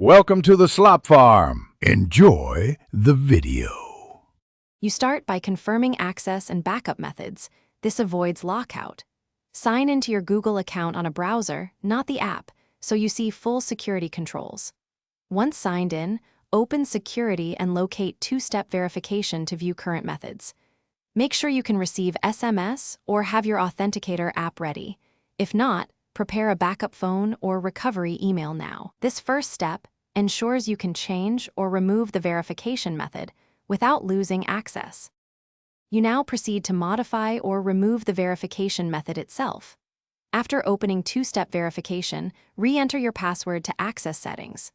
Welcome to the Slop Farm. Enjoy the video. You start by confirming access and backup methods. This avoids lockout. Sign into your Google account on a browser, not the app, so you see full security controls. Once signed in, open Security and locate two-step verification to view current methods. Make sure you can receive SMS or have your authenticator app ready. If not, prepare a backup phone or recovery email now. This first step ensures you can change or remove the verification method without losing access. You now proceed to modify or remove the verification method itself. After opening two-step verification, re-enter your password to access settings.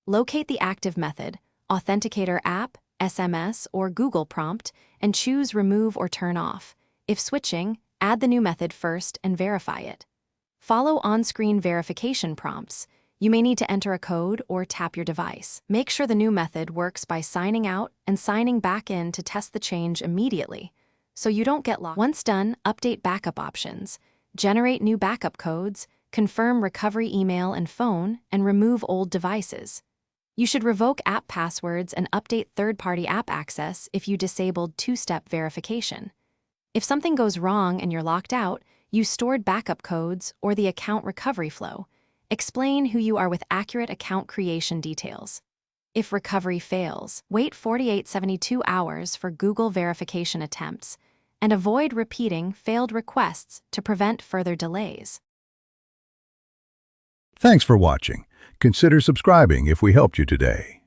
Locate the active method, Authenticator app, SMS, or Google prompt, and choose Remove or Turn Off. If switching, add the new method first and verify it. Follow on-screen verification prompts. You may need to enter a code or tap your device. Make sure the new method works by signing out and signing back in to test the change immediately, so you don't get locked. Once done, update backup options, generate new backup codes, confirm recovery email and phone, and remove old devices. You should revoke app passwords and update third-party app access if you disabled two-step verification. If something goes wrong and you're locked out, use stored backup codes or the account recovery flow. Explain who you are with accurate account creation details. If recovery fails, wait 48-72 hours for Google verification attempts and avoid repeating failed requests to prevent further delays. Thanks for watching. Consider subscribing if we helped you today.